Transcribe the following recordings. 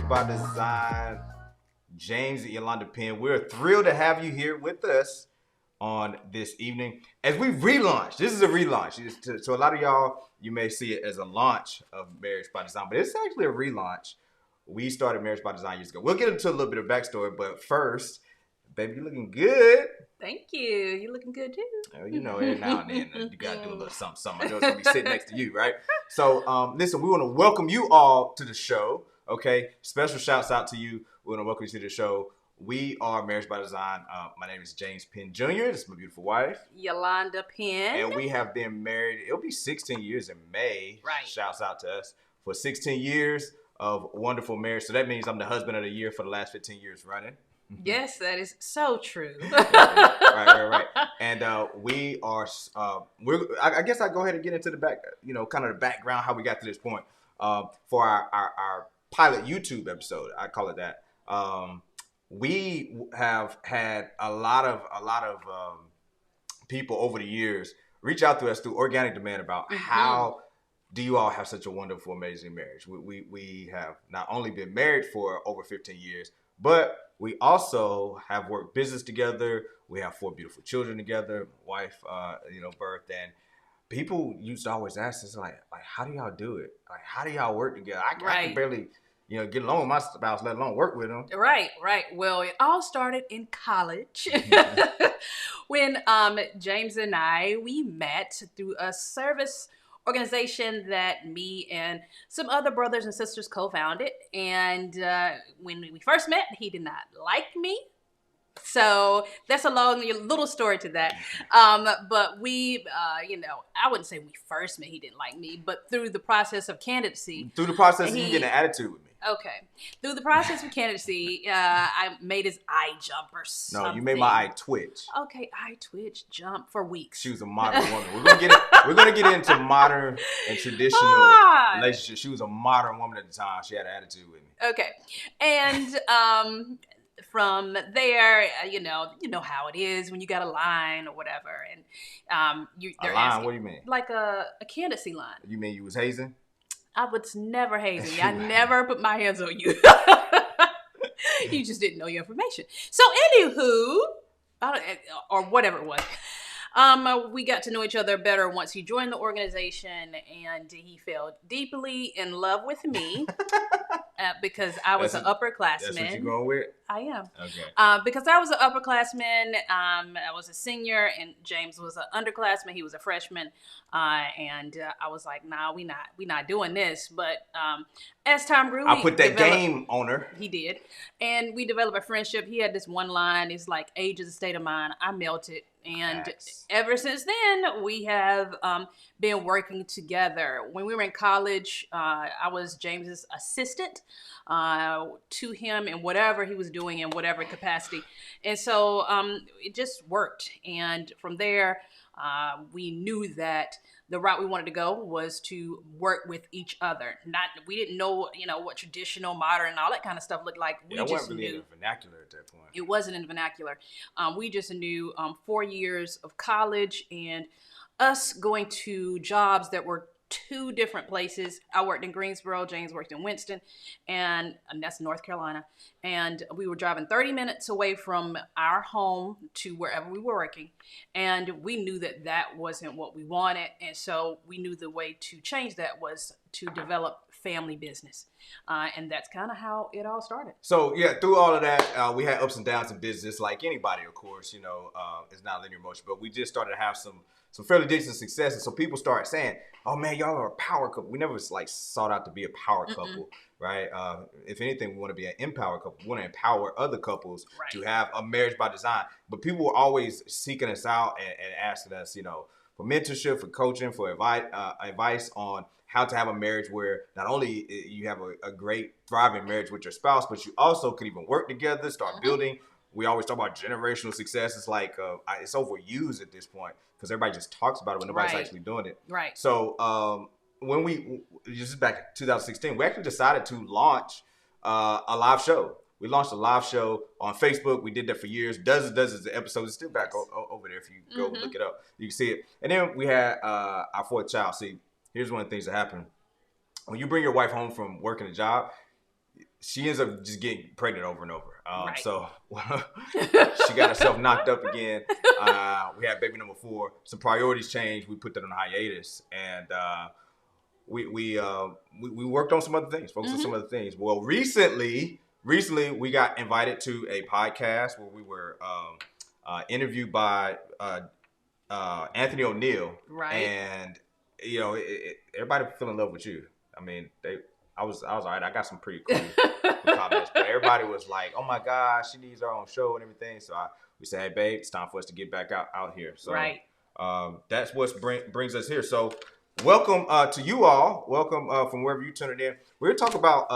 by Design, James and Yolanda Penn. We're thrilled to have you here with us on this evening as we relaunch. This is a relaunch. So a lot of y'all, you may see it as a launch of Marriage by Design, but it's actually a relaunch. We started Marriage by Design years ago. We'll get into a little bit of backstory, but first, baby, you're looking good. Thank you. You're looking good too. You know, every now and then you gotta do a little something. I know it's gonna be sitting next to you, right? So, listen, we want to welcome you all to the show. Okay, special shouts out to you. We want to welcome you to the show. We are Marriage by Design. My name is James Penn Jr. This is my beautiful wife, Yolanda Penn. and we have been married. It'll be 16 years in May. Right. Shouts out to us for 16 years of wonderful marriage. So that means I'm the husband of the year for the last 15 years running. Yes, that is so true. right. And we are, I guess I'll go ahead and get into the back, kind of the background, how we got to this point. For our pilot YouTube episode, I call it that. We have had a lot of people over the years reach out to us through organic demand about how do you all have such a wonderful, amazing marriage. We have not only been married for over 15 years, but we also have worked business together. We have 4 beautiful children together. Wife, birthed, and people used to always ask us like, how do y'all do it? Like, how do y'all work together? I can barely, get along with my spouse, let alone work with them. Right. Well, it all started in college when James and we met through a service organization that me and some other brothers and sisters co-founded. And when we first met, he did not like me. So that's a long little story to that. But we, I wouldn't say we first met, he didn't like me, but through the process of candidacy. Through the process of you getting an attitude with me. Okay. Through the process of candidacy, I made his eye jump or something. No, you made my eye twitch. Okay, eye twitch, jump for weeks. She was a modern woman. We're gonna get into modern and traditional relationships. She was a modern woman at the time. She had an attitude with me. Okay. And from there, you know how it is when you got a line or whatever, and they're asking, what do you mean? Like a candidacy line. You mean you was hazing? I was never hazing. I never put my hands on you. You just didn't know your information. So, anywho, or whatever it was. We got to know each other better once he joined the organization, and he fell deeply in love with me because I was an upperclassman. That's what you're going with? I am. Okay. Because I was an upperclassman, I was a senior, and James was an underclassman. He was a freshman, and I was like, "Nah, we not doing this." But as time grew, I put that game on her. He did. And we developed a friendship. He had this one line, it's like, age is a state of mind. I melted. And Facts. ever since then, we have been working together. When we were in college, I was James's assistant to him in whatever he was doing in whatever capacity. And so it just worked. And from there, we knew that the route we wanted to go was to work with each other. We didn't know, what traditional, modern, and all that kind of stuff looked like. We just wasn't really knew in the vernacular at that point. it wasn't in the vernacular. We just knew 4 years of college and us going to jobs that were two different places. I worked in Greensboro, James worked in Winston, and that's North Carolina. And we were driving 30 minutes away from our home to wherever we were working. And we knew that that wasn't what we wanted. And so we knew the way to change that was to develop family business. And that's kind of how it all started. So yeah, through all of that, we had ups and downs in business, like anybody, of course. It's not linear motion, but we just started to have some fairly decent success, and so people start saying, "Oh man, y'all are a power couple." We never sought out to be a power couple, right? If anything, we want to be an empower couple. We want to empower other couples to have a marriage by design. But people were always seeking us out and asking us, for mentorship, for coaching, for advice on how to have a marriage where not only you have a great, thriving marriage with your spouse, but you also can even work together, start building. We always talk about generational success. It's like it's overused at this point because everybody just talks about it when nobody's actually doing it. Right. So when this is back in 2016, we actually decided to launch a live show. We launched a live show on Facebook. We did that for years, dozens of episodes. It's still back over there if you go look it up. You can see it. And then we had our fourth child. See, here's one of the things that happen. When you bring your wife home from working a job, she ends up just getting pregnant over and over. So she got herself knocked up again. We had baby number 4. Some priorities changed. We put that on hiatus, and we worked on some other things, focused on some other things. Well, recently we got invited to a podcast where we were interviewed by Anthony O'Neill, right? And everybody fell in love with you. I mean, I was all right. I got some pretty cool comments, but everybody was like, "Oh my gosh, she needs her own show and everything." So we said, "Hey, babe, it's time for us to get back out here." So that's what brings us here. So welcome to you all. Welcome from wherever you tuned in. We're gonna talk about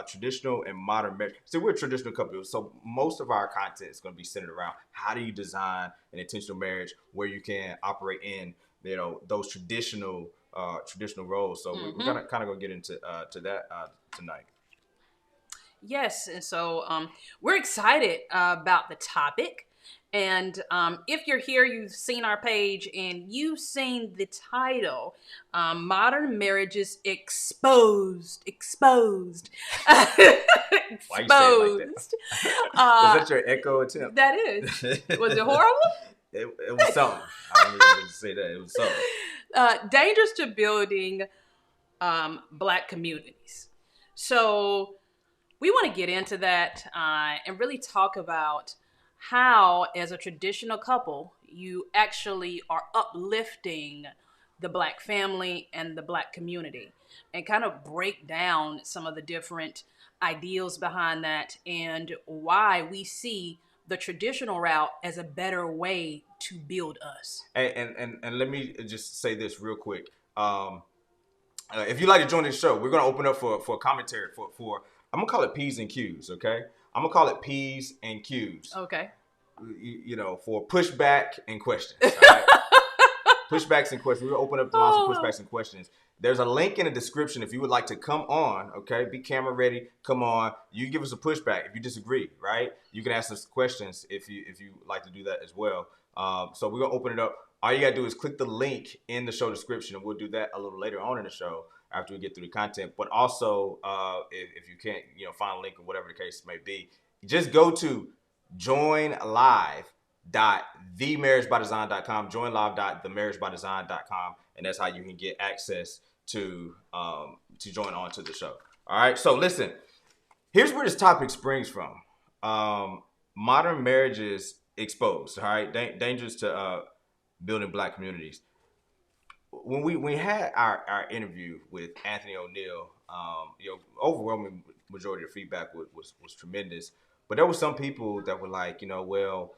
traditional and modern marriage. So we're a traditional couple, so most of our content is going to be centered around how do you design an intentional marriage where you can operate in those traditional roles. So we're gonna kind of go get into to that tonight. Yes, and so we're excited about the topic. And if you're here, you've seen our page and you've seen the title, Modern Marriages Exposed. Exposed. Why you say it like that? Was that your echo attempt? That is. Was it horrible? It was something. I don't even say that. It was something. Dangerous to building Black communities. So we want to get into that and really talk about how, as a traditional couple, you actually are uplifting the Black family and the Black community, and kind of break down some of the different ideals behind that and why we see the traditional route as a better way to build us. And let me just say this real quick. If you'd like to join this show, we're going to open up for a commentary for I'm going to call it P's and Q's, okay? I'm going to call it P's and Q's. Okay. For pushback and questions, all right? Pushbacks and questions. We're going to open up the lots of pushbacks and questions. There's a link in the description if you would like to come on, okay? Be camera ready. Come on. You give us a pushback if you disagree, right? You can ask us questions if you like to do that as well. So we're going to open it up. All you got to do is click the link in the show description, and we'll do that a little later on in the show after we get through the content. But also, if you can't, find a link or whatever the case may be, just go to joinlive.themarriagebydesign.com, joinlive.themarriagebydesign.com, and that's how you can get access to join on to the show. All right. So listen, here's where this topic springs from. Modern marriages exposed. All right. Dangers to building Black communities. When we had our interview with Anthony O'Neill, Overwhelming majority of feedback was tremendous. But there were some people that were like, well,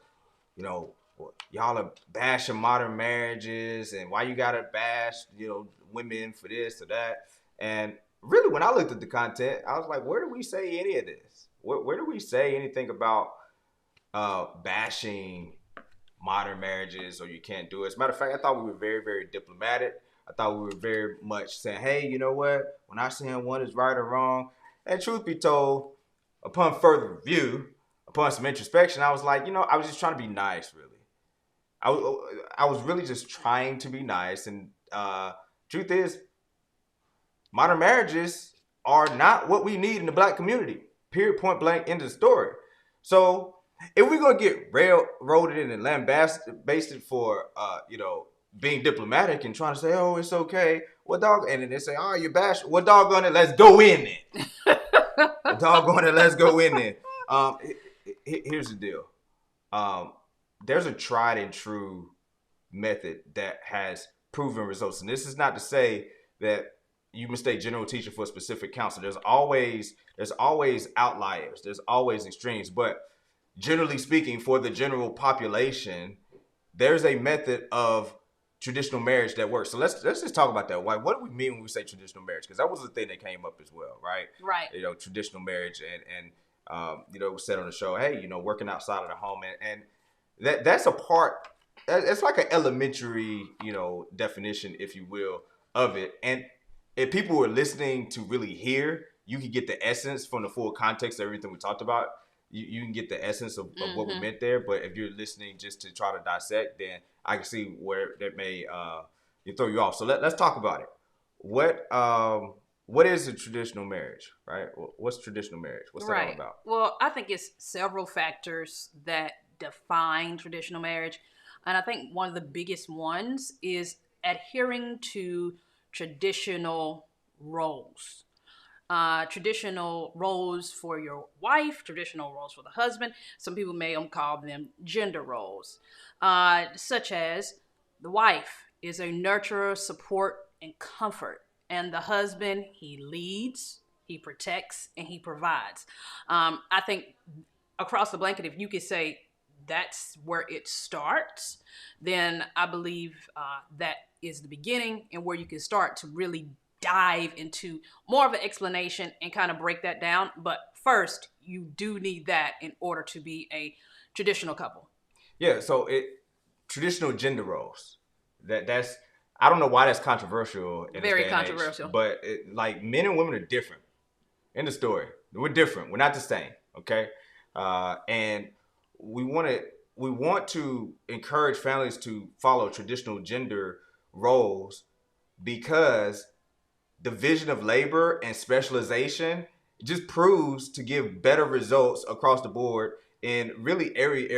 y'all are bashing modern marriages, and why you gotta bash, women for this or that. And really, when I looked at the content, I was like, where do we say any of this? Where do we say anything about bashing modern marriages, or you can't do it? As a matter of fact, I thought we were very, very diplomatic. I thought we were very much saying, hey, you know what? We're not saying one is right or wrong. And truth be told, upon further review, upon some introspection, I was like, I was just trying to be nice, really. I was really just trying to be nice. And truth is, modern marriages are not what we need in the black community. Period, point blank, end of the story. So if we're gonna get railroaded and lambasted for being diplomatic and trying to say, oh, it's okay, what dog, and then they say, oh, you bash, what doggone it, let's go in it. Doggone it, let's go in there. Here's the deal. There's a tried and true method that has proven results, and this is not to say that you mistake general teaching for a specific counsel. There's always outliers. There's always extremes, but generally speaking, for the general population, there's a method of traditional marriage that works. So let's just talk about that. What do we mean when we say traditional marriage? Because that was the thing that came up as well, right? Right. Traditional marriage, and it was said on the show, hey, working outside of the home, and that's a part. It's like an elementary, definition, if you will, of it. And if people were listening to really hear, you could get the essence from the full context of everything we talked about. You can get the essence of what we meant there. But if you're listening just to try to dissect, then I can see where that may throw you off. So let's talk about it. What is a traditional marriage, right? What's traditional marriage? What's that all about? Well, I think it's several factors that define traditional marriage. And I think one of the biggest ones is adhering to traditional roles. Traditional roles for your wife, traditional roles for the husband. Some people may call them gender roles, such as the wife is a nurturer, support, and comfort. And the husband, he leads, he protects, and he provides. I think across the blanket, if you could say that's where it starts, then I believe that is the beginning and where you can start to really dive into more of an explanation and kind of break that down. But first, you do need that in order to be a traditional couple. Yeah, so traditional gender roles. That's I don't know why that's controversial. Very controversial. But like men and women are different in the story. We're different. We're not the same. Okay, and we want to encourage families to follow traditional gender roles because division of labor and specialization just proves to give better results across the board in really every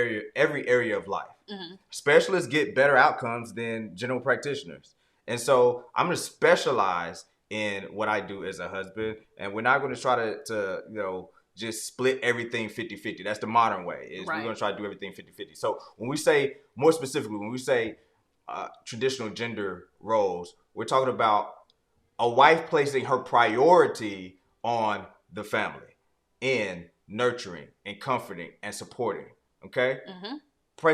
area of life. Mm-hmm. Specialists get better outcomes than general practitioners. And so I'm going to specialize in what I do as a husband, and we're not going to try to just split everything 50-50. That's the modern way. We're going to try to do everything 50-50. So when we say, more specifically, when we say traditional gender roles, we're talking about a wife placing her priority on the family in nurturing and comforting and supporting. Okay? Mm-hmm.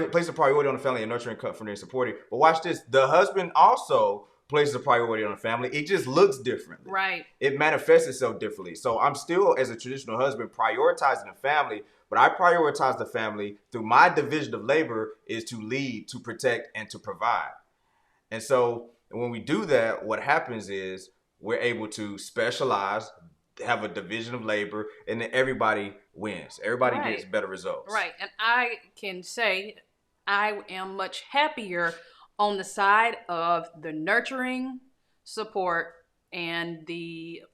Place a priority on the family and nurturing, comforting, and supporting. But watch this. The husband also places a priority on the family. It just looks differently. Right. It manifests itself differently. So I'm still, as a traditional husband, prioritizing the family, but I prioritize the family through my division of labor is to lead, to protect, and to provide. And so when we do that, what happens is we're able to specialize, have a division of labor, and then everybody wins. Everybody gets better results. Right. And I can say I am much happier on the side of the nurturing, support, and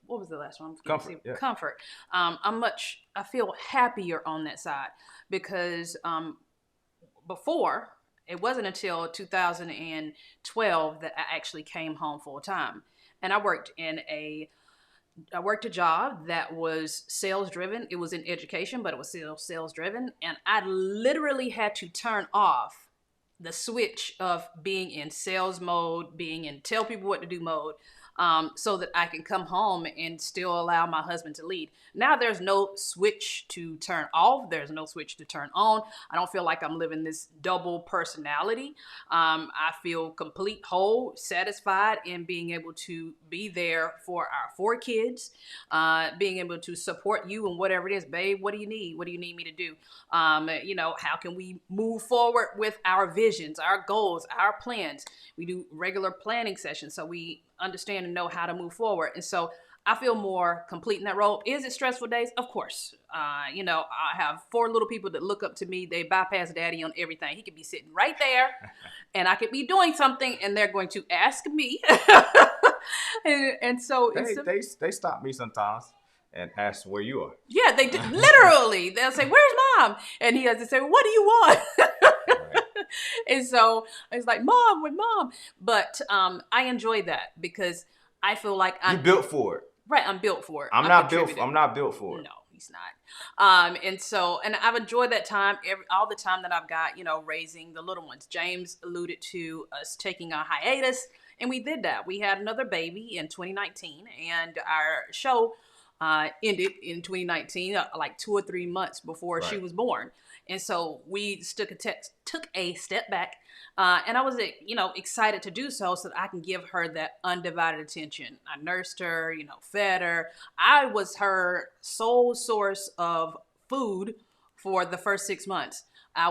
what was the last one? Comfort. Yeah. Comfort. I feel happier on that side because before, it wasn't until 2012 that I actually came home full time. And I worked a job that was sales driven. It was in education, but it was still sales driven. And I literally had to turn off the switch of being in sales mode, being in tell people what to do mode, so that I can come home and still allow my husband to lead. Now there's no switch to turn off. There's no switch to turn on. I don't feel like I'm living this double personality. I feel complete, whole, satisfied in being able to be there for our 4 kids, being able to support you and whatever it is. Babe, what do you need? What do you need me to do? How can we move forward with our visions, our goals, our plans? We do regular planning sessions so we understand and know how to move forward. And so I feel more complete in that role. Is it stressful days? Of course. I have 4 little people that look up to me. They bypass daddy on everything. He could be sitting right there and I could be doing something and they're going to ask me. and so they stop me sometimes and ask where you are. Yeah, they do. Literally. They'll say, "Where's mom?" And he has to say, "What do you want?" Right. And so it's like, "Mom, with mom." But I enjoy that because I feel like you built for it. Right, I'm built for it. I'm not built for it. No, he's not. And I've enjoyed that time, all the time that I've got, raising the little ones. James alluded to us taking a hiatus, and we did that. We had another baby in 2019, and our show ended in 2019, like 2 or 3 months before she was born. And so we took a step back, and I was, excited to do so that I can give her that undivided attention. I nursed her, fed her. I was her sole source of food for the first 6 months. I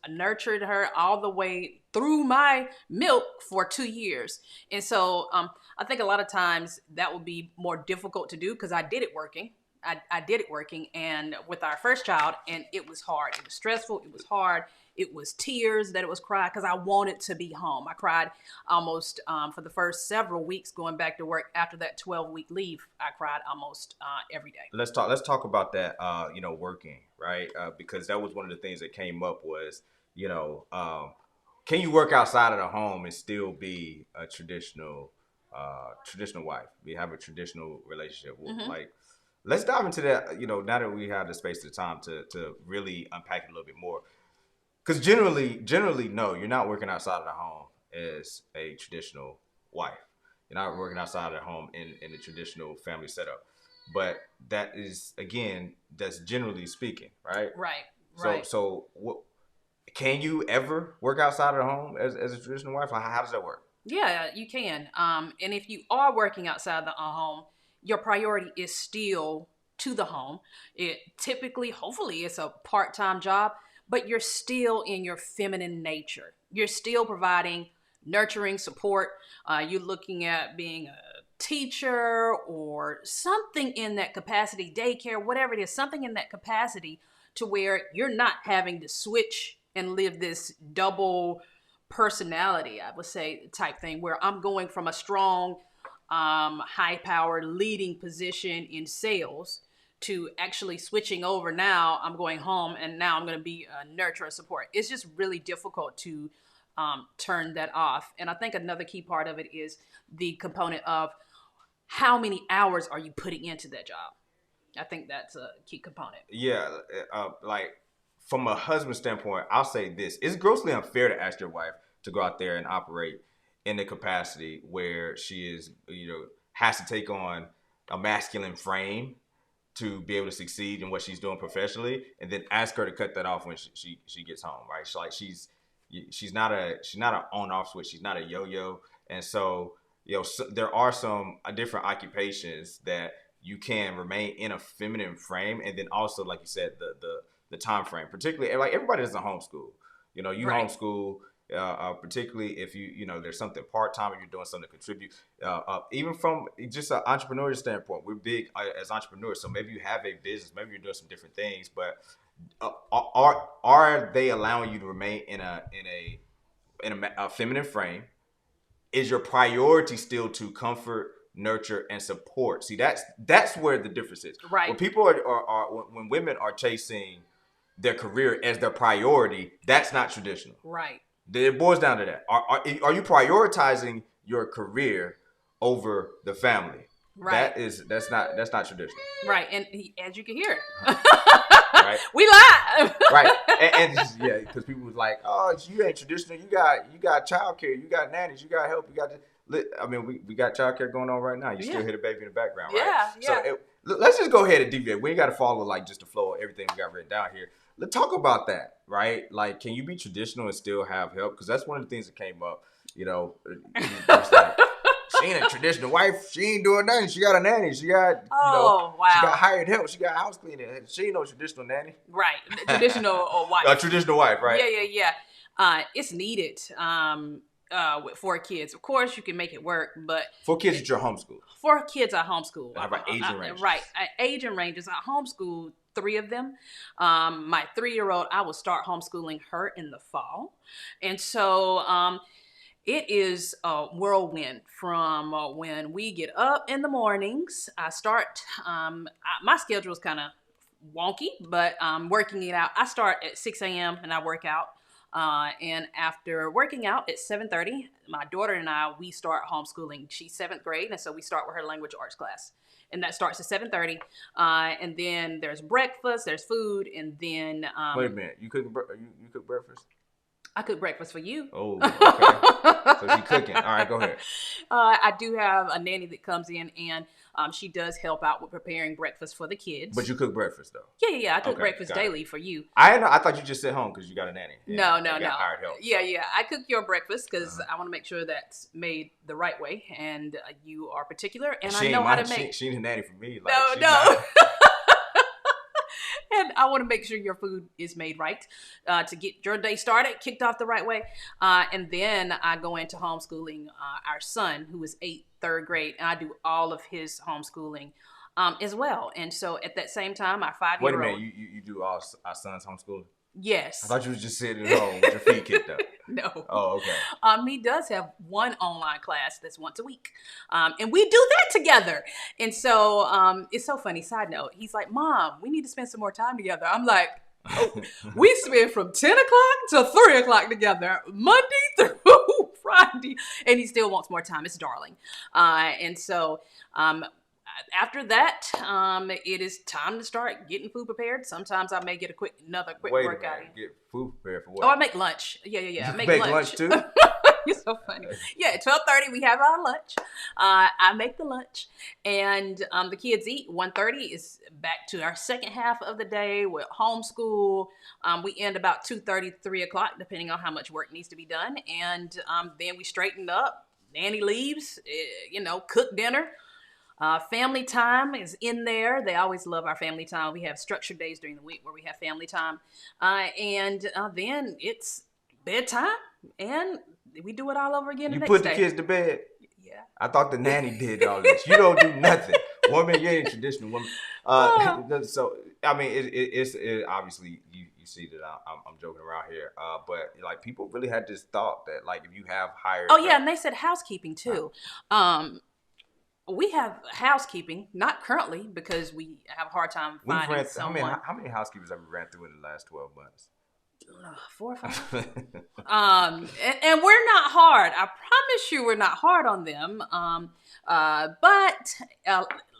nurtured her all the way through my milk for 2 years. And so I think a lot of times that would be more difficult to do because I did it working. I did it working and with our first child, and it was hard. It was stressful. It was hard. It was tears that it was cried because I wanted to be home. I cried almost for the first several weeks going back to work after that 12-week leave. I cried almost every day. Let's talk about that. Working, right? Because that was one of the things that came up was, can you work outside of the home and still be a traditional wife? We have a traditional relationship. Mm-hmm. Like, let's dive into that. Now that we have the space and time to really unpack it a little bit more. Because generally, no, you're not working outside of the home as a traditional wife. You're not working outside of the home in a traditional family setup. But that is, again, that's generally speaking, right? Right. So what, can you ever work outside of the home as a traditional wife? How does that work? Yeah, you can. And if you are working outside the home, your priority is still to the home. It typically, hopefully, it's a part-time job, but you're still in your feminine nature. You're still providing nurturing support. You're looking at being a teacher or something in that capacity, daycare, whatever it is, something in that capacity to where you're not having to switch and live this double personality, I would say, type thing, where I'm going from a strong, high-powered leading position in sales to actually switching over. Now I'm going home and now I'm going to be a nurturer support. It's just really difficult to turn that off. And I think another key part of it is the component of how many hours are you putting into that job? I think that's a key component. Yeah. Like from a husband standpoint, I'll say this. It's grossly unfair to ask your wife to go out there and operate in the capacity where she is, has to take on a masculine frame to be able to succeed in what she's doing professionally, and then ask her to cut that off when she gets home, right? She's not an on-off switch. She's not a yo-yo. And so, there are some different occupations that you can remain in a feminine frame. And then also, like you said, the time frame, particularly like everybody doesn't homeschool, you right. Homeschool, particularly if there's something part-time or you're doing something to contribute, even from just an entrepreneurial standpoint, we're big as entrepreneurs. So maybe you have a business, maybe you're doing some different things, but are they allowing you to remain in a feminine frame? Is your priority still to comfort, nurture, and support? See, that's where the difference is. Right. When people when women are chasing their career as their priority, that's not traditional. Right. It boils down to that. Are you prioritizing your career over the family? Right. That's not traditional. Right. And as you can hear, right. We live. Right. And because people was like, oh, you ain't traditional. You got childcare. You got nannies. You got help. You got this. I mean, we got childcare going on right now. You still Yeah. hear the baby in the background, right? Yeah, So yeah. let's just go ahead and deviate. We ain't got to follow like just the flow of everything we got written down here. Let's talk about that, right? Like, can you be traditional and still have help? Because that's one of the things that came up. You know, it's like she ain't a traditional wife. She ain't doing nothing. She got a nanny. She got, Oh, wow. she got hired help. She got house cleaning. She ain't no traditional nanny. Right. Traditional or wife. A traditional wife, right? Yeah. It's needed. With 4 kids, of course, you can make it work, but 4 kids at your homeschool. 4 kids I homeschool. How about age and ranges? Right, age and ranges. I homeschool 3 of them. My 3-year-old, I will start homeschooling her in the fall, and so it is a whirlwind from when we get up in the mornings. I start. My schedule is kind of wonky, but I'm working it out. I start at 6 a.m. and I work out. And after working out at 7:30, my daughter and we start homeschooling. She's 7th grade, and so we start with her language arts class. And that starts at 7:30. And then there's breakfast, there's food, and then... Wait a minute. You cook breakfast? I cook breakfast for you. Oh, okay. So she's cooking. All right, go ahead. I do have a nanny that comes in, and she does help out with preparing breakfast for the kids. But you cook breakfast, though? Yeah. I cook breakfast daily for you. I thought you just sit home because you got a nanny. No. Hired help. Yeah. I cook your breakfast because I want to make sure that's made the right way, and you are particular, and I know how to make. She ain't a nanny for me. Like, No. And I want to make sure your food is made right to get your day started, kicked off the right way. And then I go into homeschooling our son, who is 3rd grade, and I do all of his homeschooling as well. And so at that same time, our 5-year-old... Wait a minute, you do all our son's homeschooling? Yes. I thought you was just sitting at home with your feet kicked up. No. Oh, okay. He does have one online class that's once a week. And we do that together. And so it's so funny. Side note, he's like, Mom, we need to spend some more time together. I'm like, oh, we spend from 10 o'clock to 3 o'clock together, Monday through Friday. And he still wants more time. It's darling. And so after that, it is time to start getting food prepared. Sometimes I may get another quick workout in. Get food prepared for what? Oh, I make lunch. Yeah. You make lunch too? You're so funny. Yeah, at 12:30 we have our lunch. I make the lunch, and the kids eat. 1:30 is back to our second half of the day with homeschool. We end about 2:30, 3 o'clock, depending on how much work needs to be done, and then we straighten up. Nanny leaves. Cook dinner. Family time is in there. They always love our family time. We have structured days during the week where we have family time. And then it's bedtime, and we do it all over again the next day. You put the kids to bed? Yeah. I thought the nanny did all this. You don't do nothing. Woman, you ain't a traditional woman. So, I mean, it's obviously, you see that I'm joking around here. But, like, people really had this thought that, like, if you have hired... Oh, yeah, and they said housekeeping, too. We have housekeeping, not currently, because we have a hard time finding someone. How many housekeepers have we ran through in the last 12 months? 4 or 5. And we're not hard. I promise you we're not hard on them. But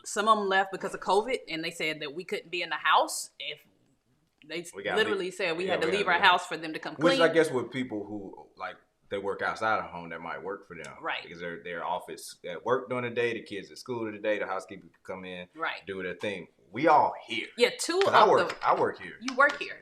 some of them left because of COVID, and they said that we couldn't be in the house. If they literally said we had to leave our house for them to come clean. Which I guess with people who, like, they work outside of home, that might work for them. Right. Because they're office at work during the day, the kids at school during the day, the housekeeper can come in, do their thing. We all here. Yeah, I work here. You work here.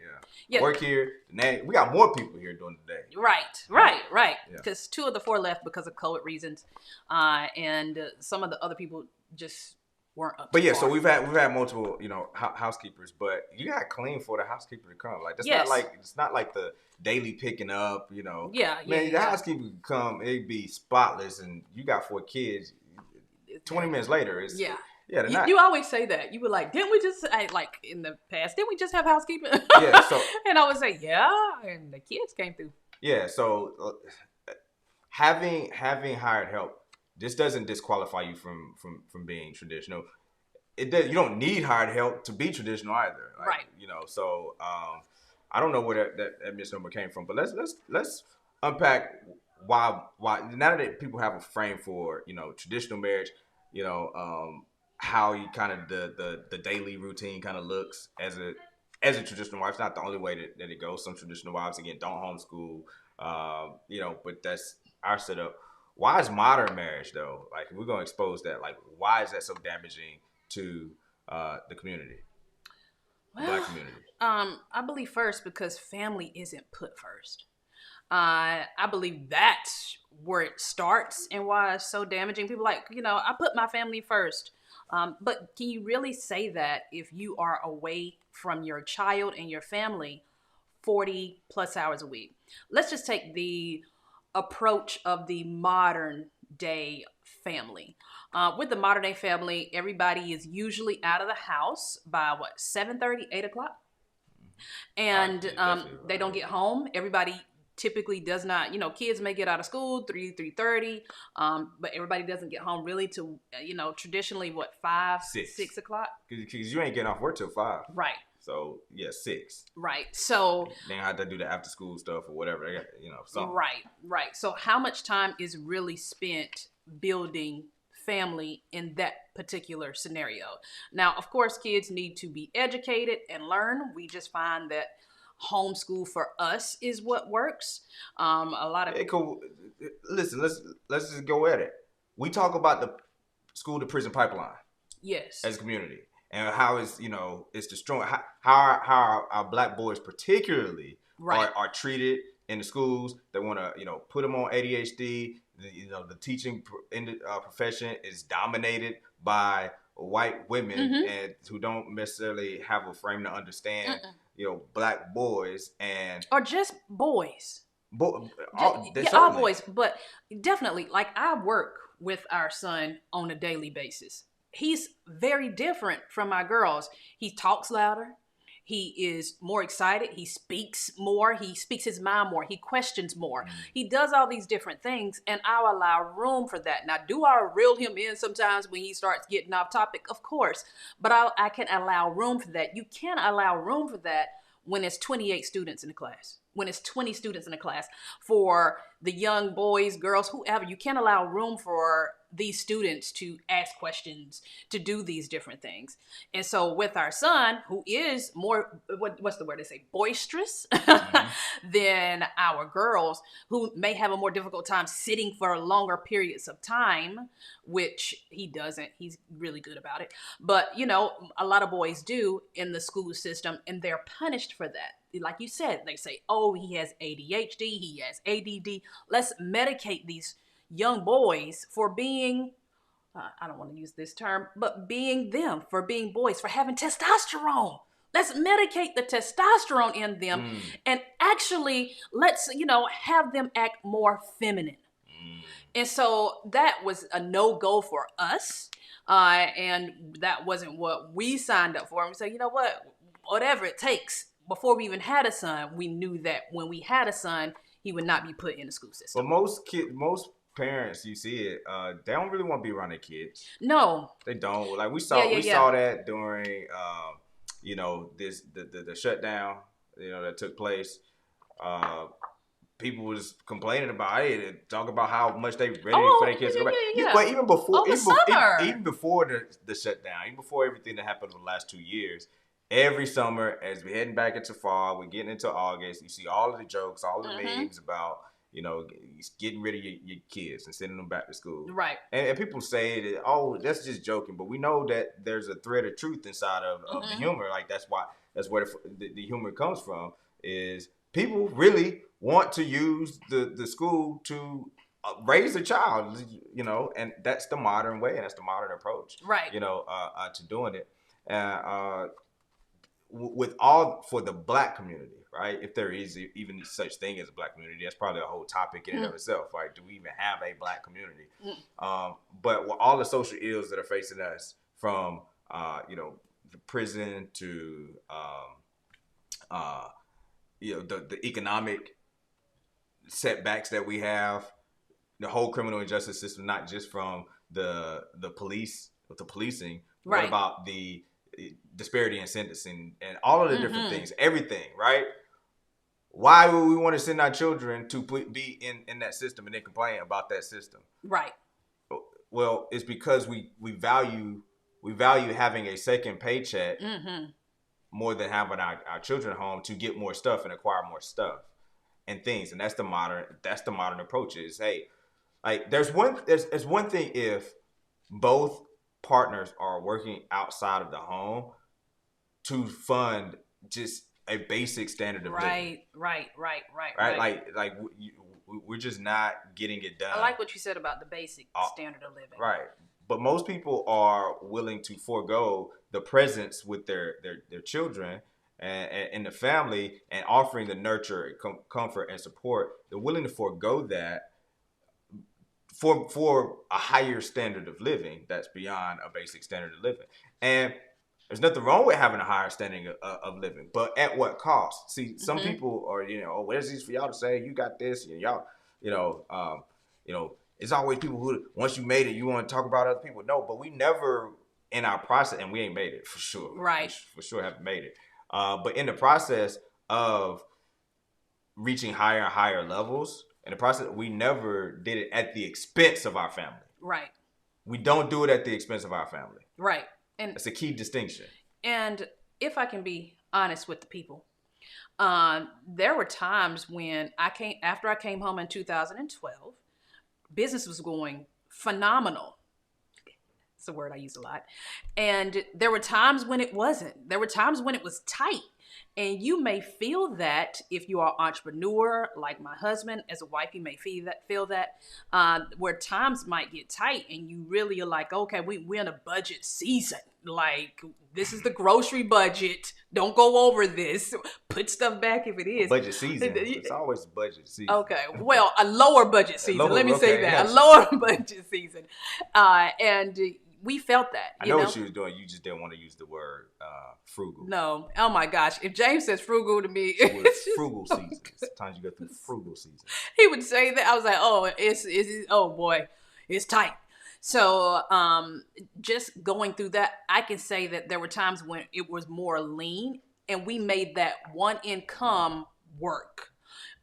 Yeah. I work here. We got more people here during the day. Right. Because 2 of the 4 left because of COVID reasons. And some of the other people just weren't up. But yeah, so we've had multiple, housekeepers, but you got to clean for the housekeeper to come. Like it's not like the daily picking up, Yeah. The housekeeper can come, it'd be spotless, and you got 4 kids. 20 minutes later, it's you always say that. You were like, didn't we just in the past? Didn't we just have housekeeping? Yeah. So and I would say, yeah, and the kids came through. Yeah. So having hired help, this doesn't disqualify you from being traditional. You don't need hired help to be traditional either. Right. So I don't know where that misnomer came from, but let's unpack why now that people have a frame for traditional marriage, how you kind of the daily routine kind of looks as a traditional wife. It's not the only way that it goes. Some traditional wives again don't homeschool, but that's our setup. why is modern marriage though? Like we're gonna expose that. Like why is that so damaging to the community, the Well, Black community? I believe first because family isn't put first. I believe that's where it starts and why it's so damaging. People like, I put my family first. But can you really say that if you are away from your child and your family 40 plus hours a week? Let's just take the approach of the modern day family. With the modern day family, everybody is usually out of the house by what, 7:30, 8 o'clock? And they don't get home. Everybody typically does not, kids may get out of school 3:30, but everybody doesn't get home really to traditionally what, 5, 6 o'clock, because you ain't getting off work till 5. right? So yeah, 6. Right. So They have to do the after school stuff or whatever. They got, something. right. So how much time is really spent building family in that particular scenario? Now, of course, kids need to be educated and learn. We just find that homeschool for us is what works. A lot of Listen, let's just go at it. We talk about the school to prison pipeline. Yes. As a community, and how it's destroying how our Black boys particularly are treated in the schools. They want to put them on ADHD. The teaching profession is dominated by white women and who don't necessarily have a frame to understand Black boys or just boys. All boys, but definitely, like, I work with our son on a daily basis. He's very different from my girls. He talks louder. He is more excited. He speaks more. He speaks his mind more. He questions more. He does all these different things, and I'll allow room for that. Now, do I reel him in sometimes when he starts getting off topic? Of course. But I can allow room for that. You can't allow room for that when it's 28 students in the class, when it's 20 students in the class. For the young boys, girls, whoever, you can't allow room for these students to ask questions, to do these different things. And so with our son, who is more, what's the word they say, boisterous than our girls, who may have a more difficult time sitting for longer periods of time, which he doesn't. He's really good about it. But, a lot of boys do in the school system, and they're punished for that. Like you said, they say, oh, he has ADHD, he has ADD. Let's medicate these young boys for being, I don't want to use this term, but being them, for being boys, for having testosterone. Let's medicate the testosterone in them and actually let's, have them act more feminine. And so that was a no-go for us. And that wasn't what we signed up for. And we said, whatever it takes. Before we even had a son, we knew that when we had a son, he would not be put in the school system. But most parents, you see it, they don't really want to be around their kids. No, they don't. Like we saw that during the shutdown that took place. People was complaining about it, talk about how much they ready for their kids to go back. But even before the shutdown, even before everything that happened over the last 2 years, every summer as we're heading back into fall, we're getting into August, you see all of the jokes, all of the memes about getting rid of your kids and sending them back to school. Right. And people say that, oh, that's just joking. But we know that there's a thread of truth inside of the humor. Like that's where the humor comes from, is people really want to use the school to raise a child, and that's the modern way and that's the modern approach. Right. To doing it. With all for the Black community, right? If there is even such thing as a Black community, that's probably a whole topic in and of itself, right? Do we even have a Black community? But with all the social ills that are facing us, from the prison to the economic setbacks that we have, the whole criminal justice system, not just from the police with the policing, right. What about the disparity in sentencing and all of the different things, everything, right? Why would we want to send our children to be in that system and then complain about that system? Right. Well, it's because we value having a second paycheck more than having our children home to get more stuff and acquire more stuff and things. And that's the modern approach is, hey, Like there's one thing if both partners are working outside of the home to fund just a basic standard of living. Right. We're just not getting it done. I like what you said about the basic standard of living. Right. But most people are willing to forego the presence with their children and the family and offering the nurture, comfort, and support. They're willing to forego that for a higher standard of living that's beyond a basic standard of living. And there's nothing wrong with having a higher standing of living, but at what cost? See, some people are, oh, where's these for y'all to say? You got this, and y'all, it's always people who, once you made it, you want to talk about other people. No, but we never, in our process, and we ain't made it for sure. Right. For sure haven't made it. But in the process of reaching higher and higher levels, in the process, we never did it at the expense of our family. Right. We don't do it at the expense of our family. Right. And that's a key distinction. And if I can be honest with the people, there were times when after I came home in 2012, business was going phenomenal. It's a word I use a lot. And there were times when it wasn't. There were times when it was tight. And you may feel that if you are an entrepreneur, like my husband, as a wife, you may feel that where times might get tight and you really are like, okay, we're in a budget season. Like, this is the grocery budget. Don't go over this. Put stuff back if it is. Budget season. It's always budget season. Okay. Well, a lower budget season. Let me say that. Yes. A lower budget season. And we felt that. I know what she was doing. You just didn't want to use the word frugal. No. Oh my gosh. If James says frugal to me, it's frugal season. Sometimes you go through frugal season. He would say that. I was like, oh, oh boy, it's tight. So just going through that, I can say that there were times when it was more lean and we made that one income work.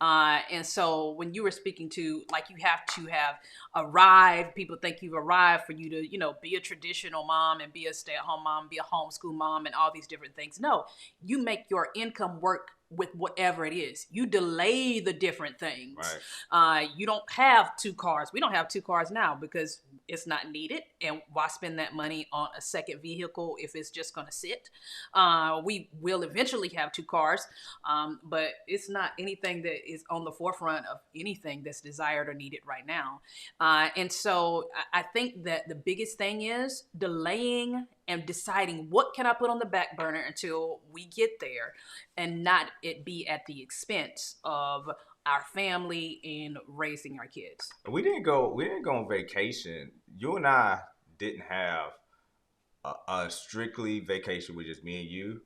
And so when you were speaking to, like, you have to have arrived, people think you've arrived for you to, be a traditional mom and be a stay-at-home mom, be a homeschool mom and all these different things. No, you make your income work with whatever it is. You delay the different things. Right. You don't have 2 cars. We don't have 2 cars now because it's not needed. And why spend that money on a second vehicle if it's just going to sit? We will eventually have 2 cars, but it's not anything that is on the forefront of anything that's desired or needed right now. And so I think that the biggest thing is delaying and deciding what can I put on the back burner until we get there and not it be at the expense of our family and raising our kids. We didn't go on vacation. You and I didn't have a strictly vacation with just me and you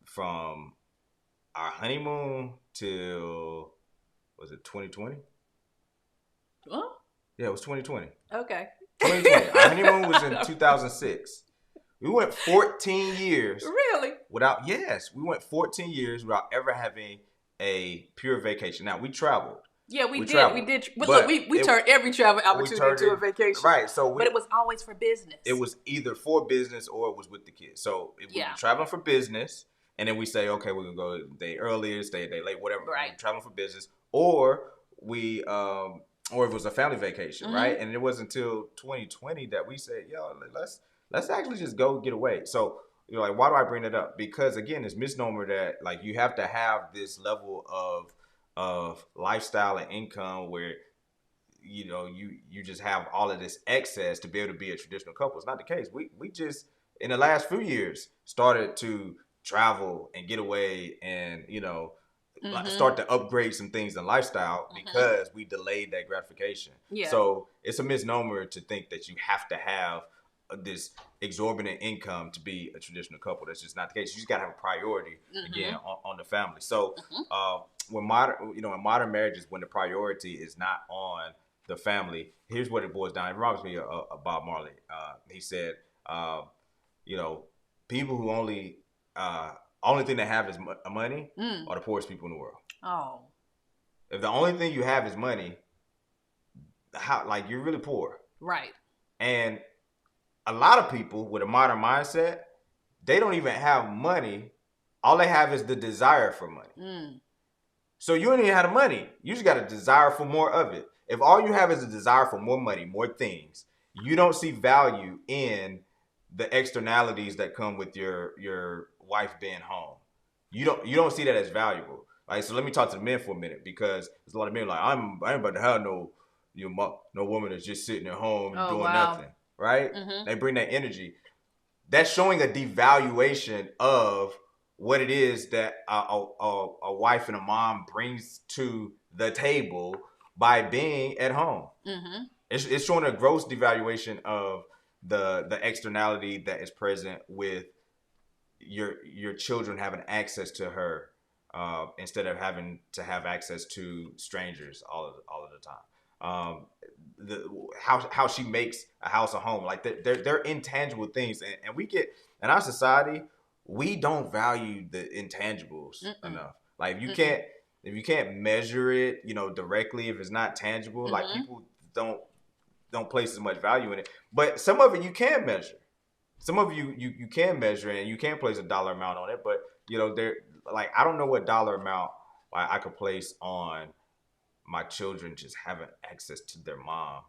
from our honeymoon till, was it 2020? Huh? Yeah, it was 2020. Okay. 2020. Our honeymoon was in 2006. We went 14 years. Really? We went 14 years without ever having a pure vacation. Now, we traveled. Yeah, we did. But look, we turned every travel opportunity into a vacation. Right. But it was always for business. It was either for business or it was with the kids. So we were traveling for business, and then we say, okay, we're going to go a day earlier, stay a day late, whatever. Right. We're traveling for business. Or or it was a family vacation, right? And it wasn't until 2020 that we said, let's actually just go get away. So, like, why do I bring it up? Because, again, it's misnomer that, like, you have to have this level of lifestyle and income where, you just have all of this excess to be able to be a traditional couple. It's not the case. We just, in the last few years, started to travel and get away and, start to upgrade some things in lifestyle because we delayed that gratification. Yeah. So it's a misnomer to think that you have to have this exorbitant income to be a traditional couple. That's just not the case. You just got to have a priority again on the family. So when in modern marriages, when the priority is not on the family, here's what it boils down. It reminds me of Bob Marley. He said, people who only thing they have is money are the poorest people in the world. Oh. If the only thing you have is money, you're really poor. Right. And a lot of people with a modern mindset, they don't even have money. All they have is the desire for money. So you don't even have the money. You just got a desire for more of it. If all you have is a desire for more money, more things, you don't see value in the externalities that come with your wife being home. You don't see that as valuable. Like, so let me talk to the men for a minute, because there's a lot of men like, I ain't about to have no woman that's just sitting at home doing nothing, right? They bring that energy. That's showing a devaluation of what it is that a wife and a mom brings to the table by being at home. It's showing a gross devaluation of the externality that is present with your children having access to her, instead of having to have access to strangers all of the time. How she makes a house a home, like they're intangible things, and we get in our society, we don't value the intangibles enough. Like, if you can't measure it, directly, if it's not tangible, like, people don't place as much value in it. But some of it you can measure. Some of you can measure it, and you can place a dollar amount on it. But there, like, I don't know what dollar amount I could place on my children just having access to their mom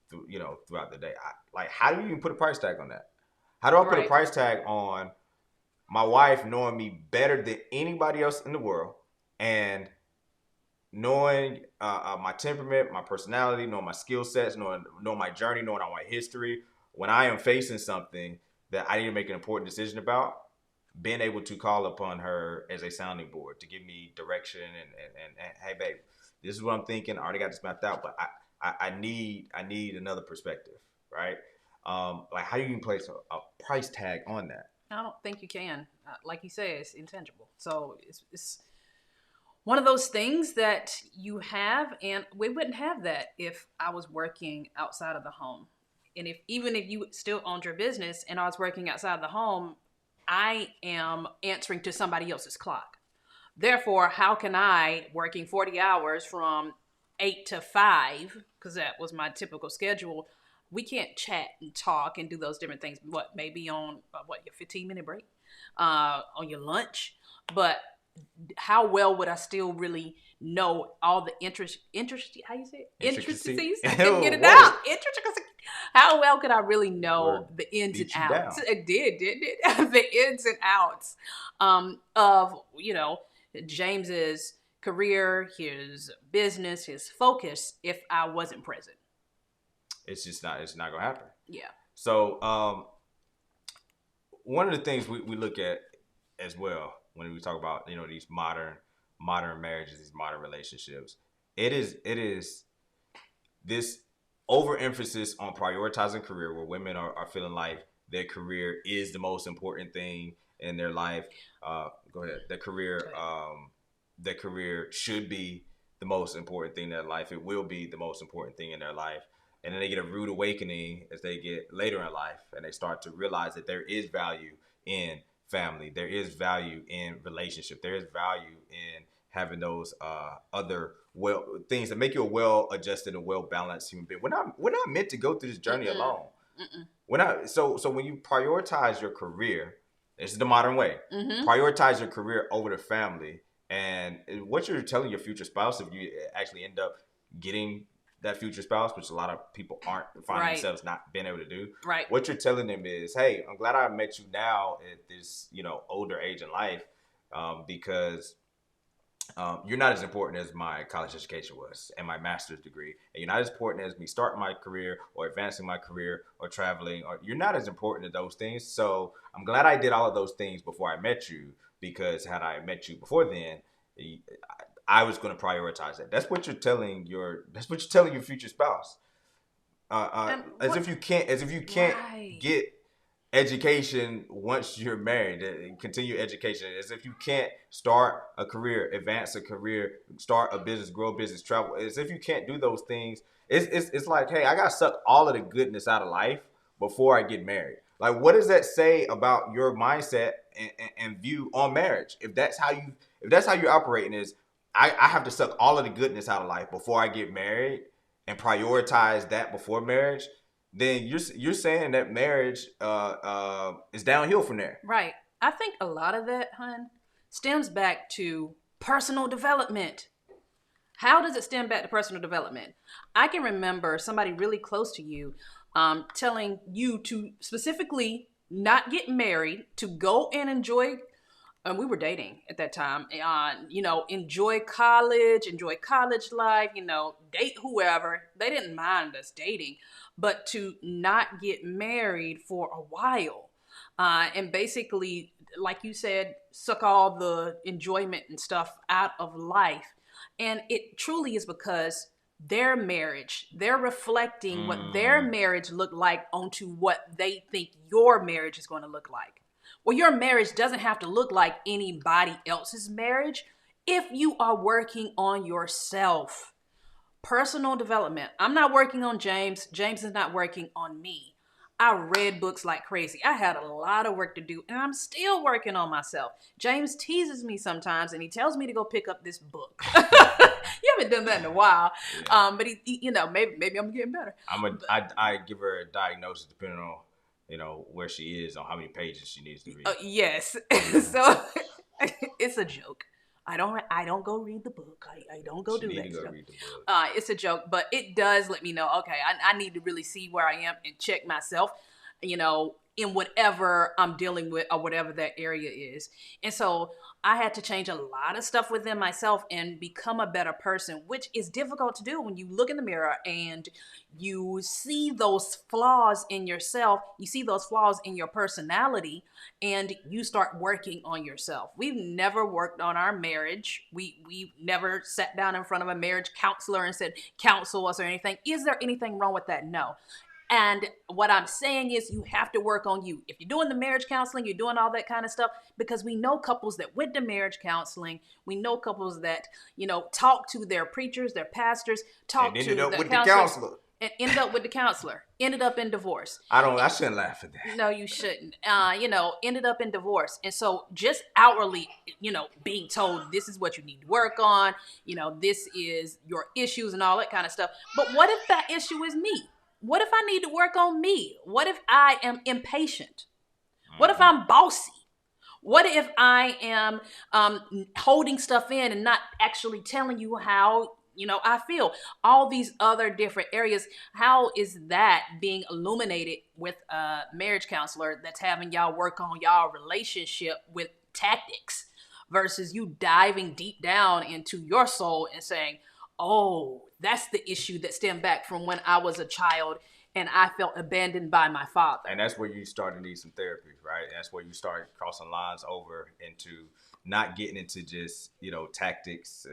throughout the day. How do you even put a price tag on that? How do I put a price tag on my wife knowing me better than anybody else in the world, and knowing my temperament, my personality, knowing my skill sets, knowing my journey, knowing all my history, when I am facing something that I need to make an important decision about, being able to call upon her as a sounding board to give me direction and hey, babe, this is what I'm thinking. I already got this mapped out, but I need another perspective, right? Like, how do you even place a price tag on that? I don't think you can. Like you say, it's intangible. So it's one of those things that you have, and we wouldn't have that if I was working outside of the home. And even if you still owned your business and I was working outside of the home, I am answering to somebody else's clock. Therefore, how can I, working 40 hours from 8 to 5, because that was my typical schedule, we can't chat and talk and do those different things. Maybe on your 15-minute break, on your lunch. But how well would I still really know all the how you say it? Intricacies? I couldn't get it out. Intricacies. How well could I really know the ins and outs? Down. It did, didn't it? The ins and outs of, James's career, his business, his focus, if I wasn't present. It's not gonna happen. Yeah. So one of the things we look at as well when we talk about these modern marriages, these modern relationships, it is this overemphasis on prioritizing career, where women are feeling like their career is the most important thing in their life. Go ahead. Their career should be the most important thing in their life. It will be the most important thing in their life. And then they get a rude awakening as they get later in life, and they start to realize that there is value in family. There is value in relationship. There is value in having those other things that make you a well-adjusted and well-balanced human being. We're not meant to go through this journey alone. We're not. So when you prioritize your career, this is the modern way. Prioritize your career over the family, and what you're telling your future spouse, if you actually end up getting that future spouse, which a lot of people aren't finding themselves not being able to do. Right. What you're telling them is, hey, I'm glad I met you now at this, older age in life, because you're not as important as my college education was and my master's degree. And you're not as important as me starting my career or advancing my career or traveling. Or you're not as important as those things. So I'm glad I did all of those things before I met you, because had I met you before then, I was going to prioritize that. That's what you're telling your future spouse. As if you can't get education once you're married, continue education. As if you can't start a career, advance a career, start a business, grow a business, travel. As if you can't do those things. It's like, hey, I got to suck all of the goodness out of life before I get married. Like, what does that say about your mindset and view on marriage? If that's how you're operating, is I have to suck all of the goodness out of life before I get married and prioritize that before marriage, then you're saying that marriage is downhill from there. Right. I think a lot of that, hun, stems back to personal development. How does it stem back to personal development? I can remember somebody really close to you telling you to specifically not get married, to go and enjoy. And we were dating at that time. Enjoy college life. Date whoever. They didn't mind us dating, but to not get married for a while, and basically, like you said, suck all the enjoyment and stuff out of life. And it truly is because they're reflecting what their marriage looked like onto what they think your marriage is going to look like. Well, your marriage doesn't have to look like anybody else's marriage if you are working on yourself. Personal development. I'm not working on James. James is not working on me. I read books like crazy. I had a lot of work to do, and I'm still working on myself. James teases me sometimes, and he tells me to go pick up this book. You haven't done that in a while, but maybe I'm getting better. I give her a diagnosis depending on where she is, on how many pages she needs to read. Yes, so it's a joke. I don't go read the book. I don't go do that stuff. Read the book. It's a joke, but it does let me know, okay, I need to really see where I am and check myself, in whatever I'm dealing with or whatever that area is. And so I had to change a lot of stuff within myself and become a better person, which is difficult to do when you look in the mirror and you see those flaws in yourself, you see those flaws in your personality, and you start working on yourself. We've never worked on our marriage. We never sat down in front of a marriage counselor and said, counsel us or anything. Is there anything wrong with that? No. And what I'm saying is you have to work on you. If you're doing the marriage counseling, you're doing all that kind of stuff, because we know couples that went to marriage counseling. We know couples that, talk to their preachers, their pastors, talk to the counselor. And ended up with the counselor. Ended up in divorce. I shouldn't laugh at that. No, you shouldn't. Ended up in divorce. And so just outwardly, being told this is what you need to work on, this is your issues and all that kind of stuff. But what if that issue is me? What if I need to work on me? What if I am impatient? What if I'm bossy? What if I am holding stuff in and not actually telling you how, I feel? All these other different areas. How is that being illuminated with a marriage counselor that's having y'all work on y'all relationship with tactics versus you diving deep down into your soul and saying, oh, that's the issue that stemmed back from when I was a child and I felt abandoned by my father. And that's where you start to need some therapy, right? That's where you start crossing lines over into not getting into just, tactics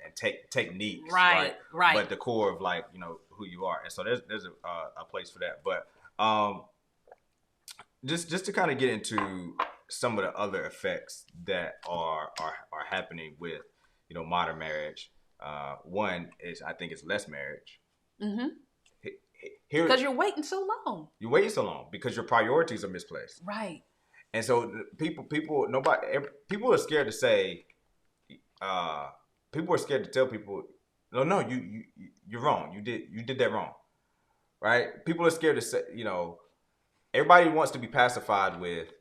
and techniques, right? But the core of who you are. And so there's a place for that. But just to kind of get into some of the other effects that are happening with, modern marriage. One is, I think it's less marriage. Mm-hmm. Because you're waiting so long. You're waiting so long because your priorities are misplaced. Right. And so people are scared to say, people are scared to tell people, no, you're wrong. You did that wrong. Right? People are scared to say, everybody wants to be pacified with,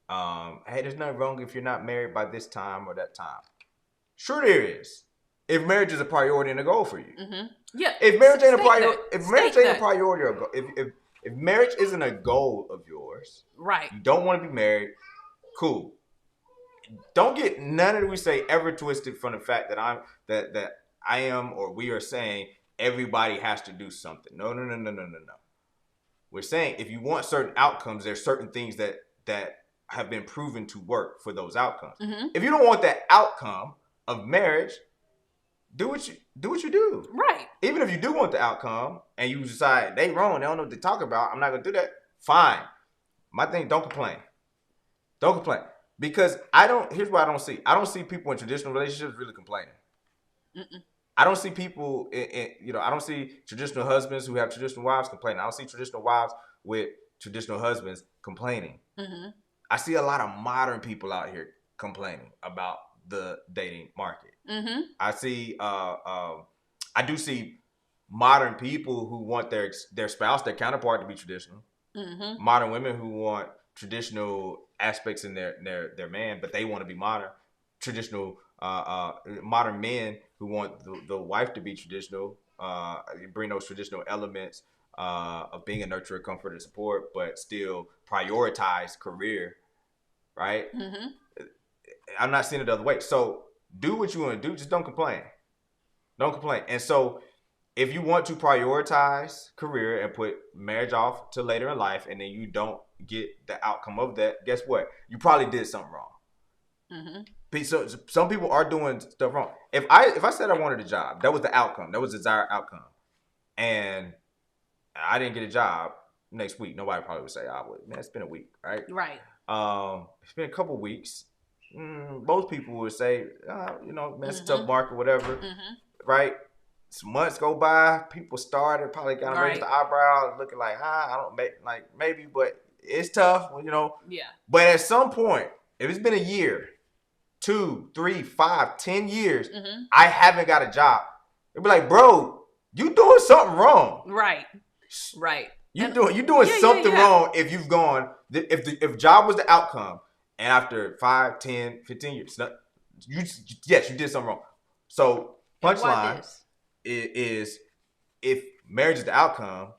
hey, there's nothing wrong if you're not married by this time or that time. Sure there is. If marriage is a priority and a goal for you. Mm-hmm. Yeah. If marriage ain't a priority, or a goal, if marriage isn't a goal of yours, right? You don't want to be married. Cool. Don't get none of it we say ever twisted from the fact that I am or we are saying everybody has to do something. No. We're saying if you want certain outcomes, there's certain things that have been proven to work for those outcomes. Mm-hmm. If you don't want that outcome of marriage, do what you do. Right. Even if you do want the outcome and you decide they wrong, they don't know what they're talking about, I'm not gonna do that. Fine. My thing, don't complain. Don't complain. Because here's what I don't see. I don't see people in traditional relationships really complaining. Mm-mm. I don't see people I don't see traditional husbands who have traditional wives complaining. I don't see traditional wives with traditional husbands complaining. Mm-hmm. I see a lot of modern people out here complaining about the dating market. Mm-hmm. I see, I do see modern people who want their spouse, their counterpart, to be traditional. Mm-hmm. Modern women who want traditional aspects in their man, but they want to be modern. Traditional modern men who want the wife to be traditional, bring those traditional elements of being a nurturer, comfort, and support, but still prioritize career, right? Mm-hmm. I'm not seeing it the other way. So do what you want to do. Just don't complain. Don't complain. And so if you want to prioritize career and put marriage off to later in life, and then you don't get the outcome of that, guess what? You probably did something wrong. Mm-hmm. So some people are doing stuff wrong. If I said I wanted a job, that was the outcome. That was the desired outcome, and I didn't get a job next week. Nobody probably would say, "I would." Man, it's been a week, right? Right. It's been a couple weeks. Most people would say, man, it's a tough Mm-hmm. market, whatever, Mm-hmm. right? Some months go by, people started probably kind of raise Right. the eyebrows, looking like, I don't maybe, but it's tough, Yeah. But at some point, if it's been a year, 2, 3, 5, 10 years, Mm-hmm. I haven't got a job. It'd be like, bro, you doing something wrong. Right. Right. You And doing yeah, yeah, something yeah. wrong if you've gone if job was the outcome and after 5, 10, 15 years, yes, you did something wrong. So And why punchline this? is if marriage is the outcome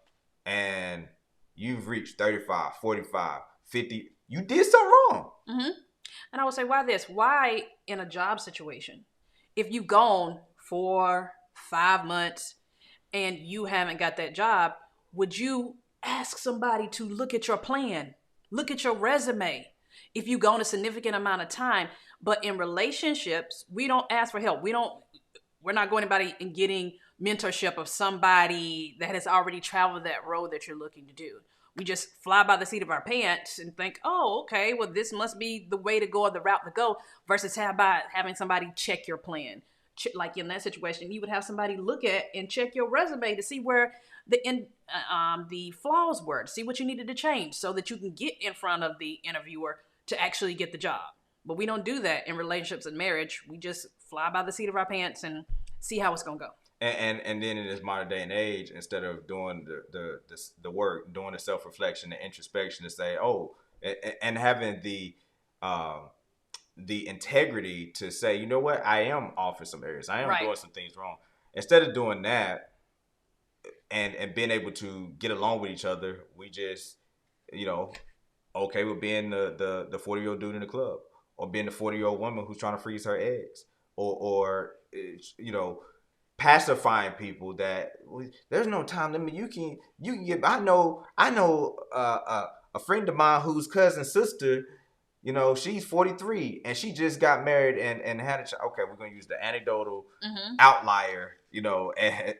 and you've reached 35, 45, 50, you did something wrong. Mm-hmm. And I would say, why this? Why in a job situation, if you've gone 4, 5 months and you haven't got that job, would you ask somebody to look at your plan, look at your resume? If you've gone a significant amount of time, but in relationships, we don't ask for help. We're not going anybody and getting mentorship of somebody that has already traveled that road that you're looking to do. We just fly by the seat of our pants and think, oh, okay, well, this must be the way to go or the route to go, versus having somebody check your plan. Like in that situation, you would have somebody look at and check your resume to see where the flaws were, to see what you needed to change so that you can get in front of the interviewer to actually get the job. But we don't do that in relationships and marriage. We just fly by the seat of our pants and see how it's gonna go. And then in this modern day and age, instead of doing the work, doing the self reflection, the introspection, to say, and having the integrity to say, you know what, I am off in some areas, I am Right. doing some things wrong. Instead of doing that and being able to get along with each other, we just, okay with being the 40-year-old dude in the club, or being the 40-year-old woman who's trying to freeze her eggs, or pacifying people that there's no time limit. You can get. I know a friend of mine whose cousin sister, she's 43 and she just got married and had a child. Okay, we're gonna use the anecdotal outlier,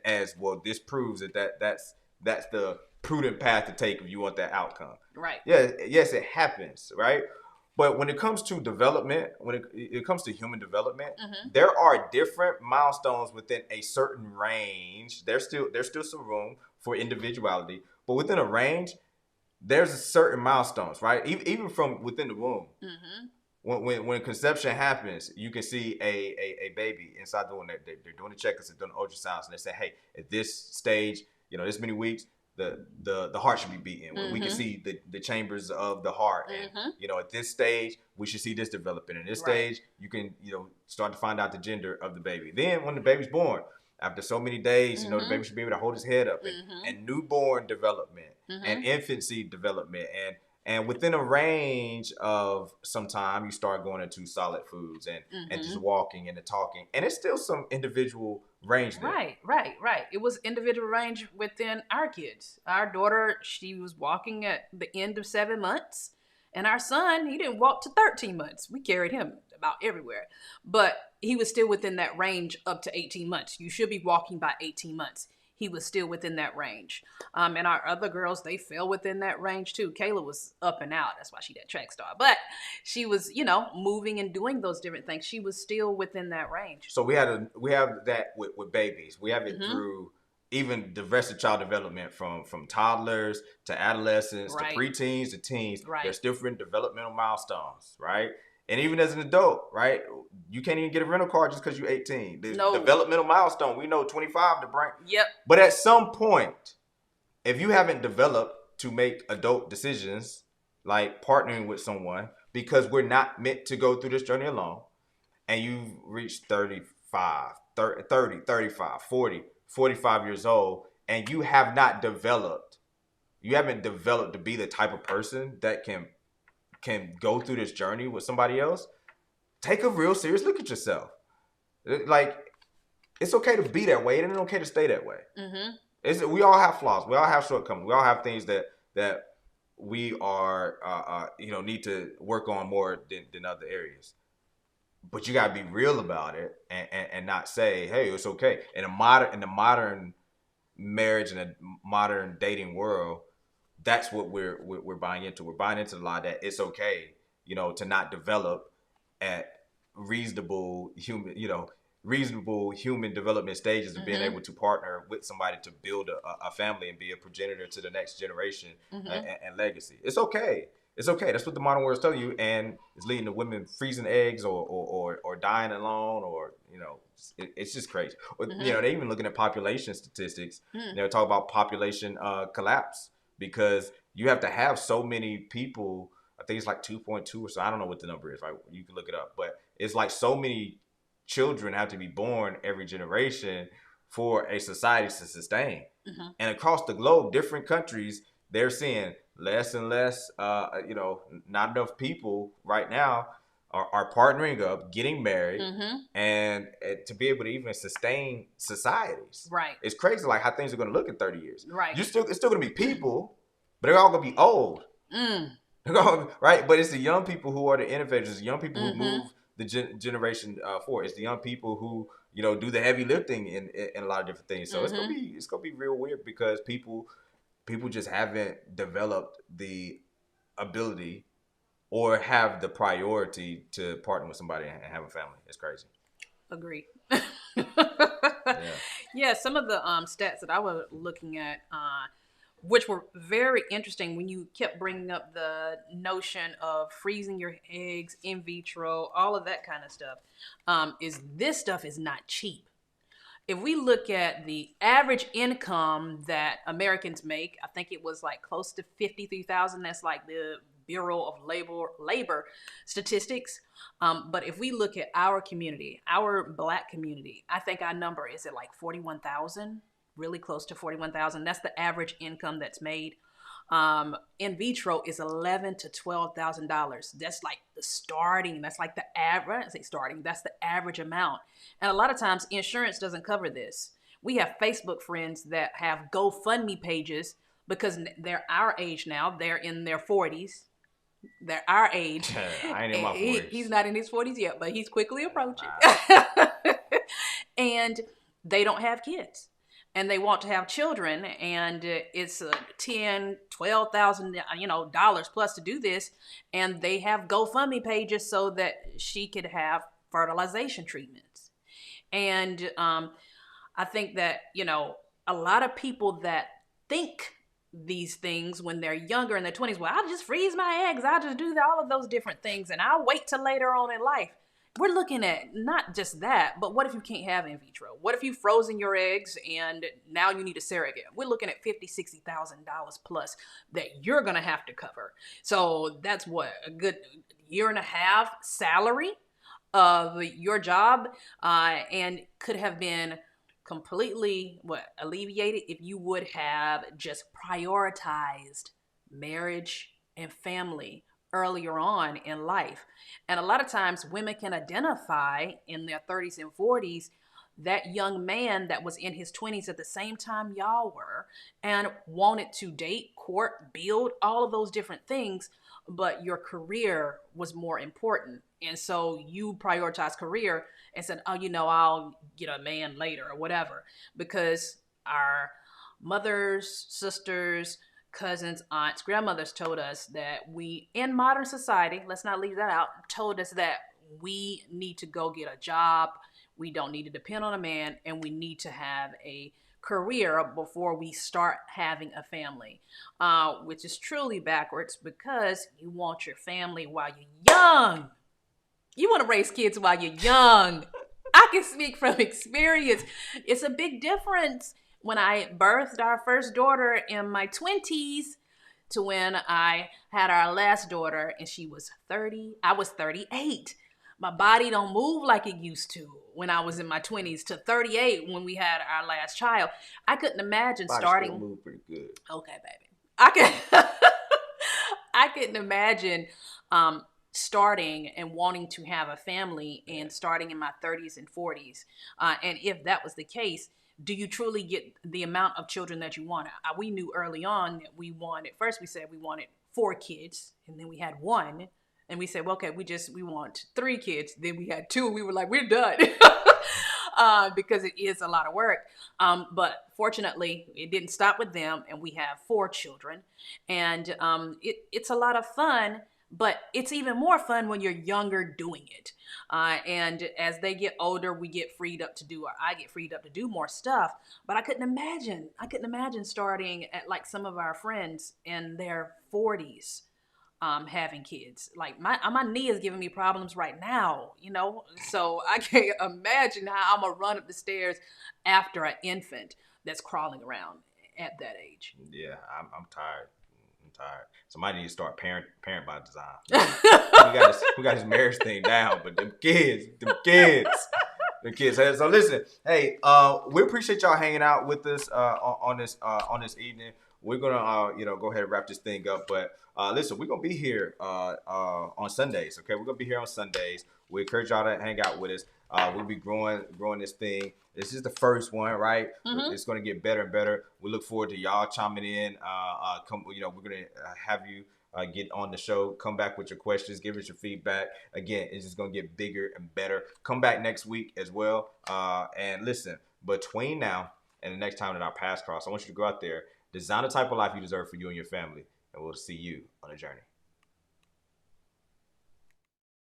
as well. This proves that's the prudent path to take if you want that outcome. Right. Yeah, yes, it happens, right? But when it comes to development, when it comes to human development, there are different milestones within a certain range. There's still some room for individuality, but within a range, there's a certain milestones, right? Even from within the womb. When conception happens, you can see a baby inside the womb. They're doing the check-ups, they're doing ultrasounds, and they say, hey, at this stage, this many weeks, the heart should be beating. We can see the chambers of the heart, and at this stage we should see this developing. In this stage, you can start to find out the gender of the baby. Then when the baby's born, after so many days, the baby should be able to hold his head up, and newborn development and infancy development, and within a range of some time, you start going into solid foods and just walking and the talking, and it's still some individual range there. Right. It was individual range within our kids. Our daughter, she was walking at the end of 7 months, and our son, he didn't walk to 13 months. We carried him about everywhere, but he was still within that range up to 18 months. You should be walking by 18 months. He was still within that range. And our other girls, they fell within that range too. Kayla was up and out. That's why she that track star. But she was, moving and doing those different things. She was still within that range. So we have that with babies. We have it through even the rest of child development, from toddlers to adolescents to preteens to teens. Right. There's different developmental milestones, right? And even as an adult, right? You can't even get a rental car just because you're 18. There's developmental milestone. We know 25 to bring. Yep. But at some point, if you haven't developed to make adult decisions, like partnering with someone, because we're not meant to go through this journey alone, and you've reached 35, 30, 35, 40, 45 years old, and you have not developed, you haven't developed to be the type of person that can go through this journey with somebody else, take a real serious look at yourself. Like, it's okay to be that way, and it's okay to stay that way. We all have flaws. We all have shortcomings. We all have things that we are, need to work on more than other areas. But you gotta be real about it, and not say, "Hey, it's okay." In the modern marriage and a modern dating world, that's what we're buying into. We're buying into the lie that it's okay, to not develop at reasonable human, reasonable human development stages of being able to partner with somebody to build a family and be a progenitor to the next generation, and legacy. It's okay. It's okay. That's what the modern world is telling you, and it's leading to women freezing eggs or dying alone, or it's just crazy. They're even looking at population statistics. They'll talk about population collapse, because you have to have so many people. I think it's like 2.2 or so. I don't know what the number is, right? You can look it up, but it's like so many children have to be born every generation for a society to sustain. And across the globe, different countries, they're seeing less and less, not enough people right now are partnering up, getting married, and to be able to even sustain societies. Right. It's crazy, like, how things are going to look in 30 years. Right. It's still going to be people, but they're all going to be old. Right? But it's the young people who are the innovators, the young people who move the generation forward. It's the young people who do the heavy lifting in a lot of different things. So it's gonna be real weird, because people just haven't developed the ability or have the priority to partner with somebody and have a family. It's crazy. Agree. Yeah, some of the stats that I was looking at, which were very interesting when you kept bringing up the notion of freezing your eggs, in vitro, all of that kind of stuff, is this stuff is not cheap. If we look at the average income that Americans make, I think it was like close to 53,000. That's like the Bureau of Labor statistics. But if we look at our community, our Black community, I think our number is at like 41,000. Really close to 41,000. That's the average income that's made. In vitro is $11,000 to $12,000. That's like the starting. That's like the average. I say starting. That's the average amount. And a lot of times, insurance doesn't cover this. We have Facebook friends that have GoFundMe pages because they're our age now. They're in their 40s. They're our age. I ain't in my 40s. He's not in his 40s yet, but he's quickly approaching. Wow. And they don't have kids. And they want to have children, and it's $10,000, $12,000, dollars plus to do this. And they have GoFundMe pages so that she could have fertilization treatments. And I think that a lot of people that think these things when they're younger in their 20s, well, I'll just freeze my eggs, I'll just do all of those different things, and I'll wait till later on in life. We're looking at not just that, but what if you can't have in vitro? What if you've frozen your eggs and now you need a surrogate? We're looking at $50,000, $60,000 plus that you're going to have to cover. So that's what, a good year and a half salary of your job, and could have been completely alleviated if you would have just prioritized marriage and family earlier on in life. And a lot of times women can identify in their 30s and 40s that young man that was in his 20s at the same time y'all were, and wanted to date, court, build, all of those different things, but your career was more important. And so you prioritize career and said, oh, I'll get a man later or whatever, because our mothers, sisters, cousins, aunts, grandmothers told us that we, in modern society, let's not leave that out, told us that we need to go get a job, we don't need to depend on a man, and we need to have a career before we start having a family, which is truly backwards, because you want your family while you're young. You want to raise kids while you're young. I can speak from experience. It's a big difference when I birthed our first daughter in my 20s to when I had our last daughter and she was 30. I was 38. My body don't move like it used to when I was in my 20s to 38 when we had our last child. I couldn't imagine Body starting. still move pretty good. Okay, baby. I could. I couldn't imagine starting and wanting to have a family and starting in my 30s and 40s. And if that was the case, do you truly get the amount of children that you want? We knew early on that we wanted. First, we said we wanted 4 kids, and then we had 1. And we said, well, okay, we want 3 kids. Then we had 2. We were like, we're done. Because it is a lot of work. But fortunately, it didn't stop with them. And we have 4 children. And it's a lot of fun. But it's even more fun when you're younger doing it. And as they get older, we get freed up to do, or I get freed up to do more stuff. But I couldn't imagine starting at like some of our friends in their 40s. Having kids. Like my knee is giving me problems right now, so I can't imagine how I'm gonna run up the stairs after an infant that's crawling around at that age. Yeah, I'm tired. I'm tired. Somebody needs to start parent by design. we got this marriage thing down, but them kids. The kids. So listen, hey, we appreciate y'all hanging out with us on this evening. We're gonna go ahead and wrap this thing up, but listen, we're gonna be here on Sundays. Okay, we're gonna be here on Sundays. We encourage y'all to hang out with us. We'll be growing this thing. This is the first one, right? Mm-hmm. It's gonna get better and better. We look forward to y'all chiming in. We're gonna have you get on the show. Come back with your questions. Give us your feedback. Again, it's just gonna get bigger and better. Come back next week as well. And listen, between now and the next time that our paths cross, I want you to go out there, design the type of life you deserve for you and your family, and we'll see you on the journey.